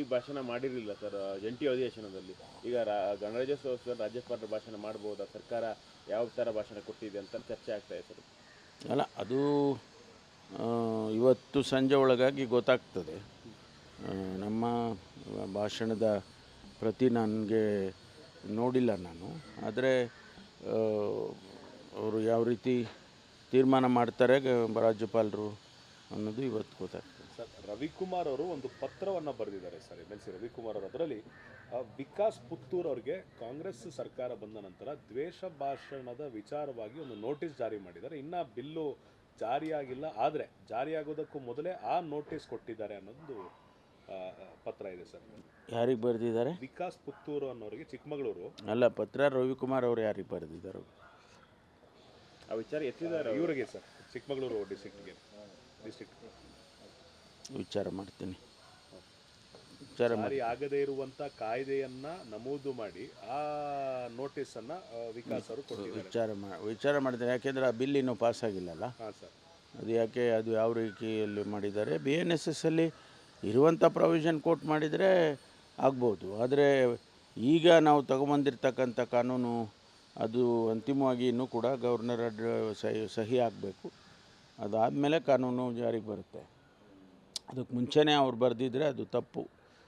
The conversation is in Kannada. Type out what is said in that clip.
ಈ ಭಾಷಣ ಮಾಡಿರಲಿಲ್ಲ ಸರ್ ಜಂಟಿ ಅಧಿವೇಶನದಲ್ಲಿ. ಈಗ ಗಣರಾಜ್ಯೋತ್ಸವ ರಾಜ್ಯಪಾಲರ ಭಾಷಣ ಮಾಡ್ಬೋದಾ, ಸರ್ಕಾರ ಯಾವ ಥರ ಭಾಷಣ ಕೊಟ್ಟಿದೆ ಅಂತ ಚರ್ಚೆ ಆಗ್ತಾ ಇದೆ ಸರ್. ಅಲ್ಲ, ಅದು ಇವತ್ತು ಸಂಜೆ ಒಳಗಾಗಿ ಗೊತ್ತಾಗ್ತದೆ. ನಮ್ಮ ಭಾಷಣದ ಪ್ರತಿ ನನಗೆ ನೋಡಿಲ್ಲ ನಾನು, ಆದರೆ ಅವರು ಯಾವ ರೀತಿ ತೀರ್ಮಾನ ಮಾಡ್ತಾರೆ ರಾಜ್ಯಪಾಲರು ಅನ್ನೋದು ಇವತ್ತು ಗೊತ್ತಾಗ್ತದೆ. ಸರ್, ರವಿಕುಮಾರ್ ಅವರು ಒಂದು ಪತ್ರವನ್ನು ಬರೆದಿದ್ದಾರೆ ಸರ್, MLC ರವಿಕುಮಾರ್ ಅವರು. ಅದರಲ್ಲಿ ವಿಕಾಸ್ ಪುತ್ತೂರ್ ಅವರಿಗೆ ಕಾಂಗ್ರೆಸ್ ಸರ್ಕಾರ ಬಂದ ನಂತರ ದ್ವೇಷ ಭಾಷಣದ ವಿಚಾರವಾಗಿ ಒಂದು ನೋಟಿಸ್ ಜಾರಿ ಮಾಡಿದ್ದಾರೆ. ಇನ್ನು ಬಿಲ್ಲು ಜಾರಿಯಾಗಿಲ್ಲ, ಆದರೆ ಜಾರಿಯಾಗೋದಕ್ಕೂ ಮೊದಲೇ ಆ ನೋಟಿಸ್ ಕೊಟ್ಟಿದ್ದಾರೆ ಅನ್ನೋದು ಪತ್ರ ಇದೆ ಸರ್. ಯಾರಿಗೆ ಬರೆದಿದ್ದಾರೆ? ವಿಕಾಸ್ ಪುತ್ತೂರು ಅನ್ನೋರಿಗೆ, ಚಿಕ್ಕಮಗಳೂರು. ಅಲ್ಲ, ಪತ್ರ ರವಿಕುಮಾರ್ ಅವರು ಯಾರಿಗೆ ಬರೆದಿದ್ದಾರೆ? ಆ ವಿಚಾರ ಎತ್ತಿದ್ದಾರೆ ಇವರಿಗೆ ಸರ್, ಚಿಕ್ಕಮಗಳೂರು ಡಿಸ್ಟ್ರಿಕ್ಟ್ ವಿಚಾರ ಮಾಡ್ತೀನಿ. ಜಾರಿ ಆಗದೇ ಇರುವಂತ ಕಾಯ್ದೆಯನ್ನ ನಮೂದು ಮಾಡಿ ಆ ನೋಟಿಸ್ ಅನ್ನ ವಿಕಾಸ್ ಅವರು ಕೊಟ್ಟಿದ್ದಾರೆ. ವಿಚಾರ ಮಾಡ್ತೀನಿ. ಯಾಕೆಂದರೆ ಆ ಬಿಲ್ ಇನ್ನೂ ಪಾಸ್ ಆಗಿಲ್ಲಲ್ಲ. ಸರ್, ಅದು ಯಾಕೆ, ಅದು ಯಾವ ರೀತಿಯಲ್ಲಿ ಮಾಡಿದ್ದಾರೆ? BNSS ಅಲ್ಲಿ ಇರುವಂಥ ಪ್ರಾವಿಷನ್ ಕೋಟ್ ಮಾಡಿದರೆ ಆಗ್ಬೋದು. ಆದರೆ ಈಗ ನಾವು ತಗೊಂಬಂದಿರ್ತಕ್ಕಂಥ ಕಾನೂನು ಅದು ಅಂತಿಮವಾಗಿ ಇನ್ನೂ ಕೂಡ ಗವರ್ನರ್ ಸಹಿ ಆಗಬೇಕು. ಅದಾದಮೇಲೆ ಕಾನೂನು ಜಾರಿಗೆ ಬರುತ್ತೆ. ಅದಕ್ಕೆ ಮುಂಚೆನೇ ಅವ್ರು ಬರೆದಿದ್ದರೆ ಅದು ತಪ್ಪು.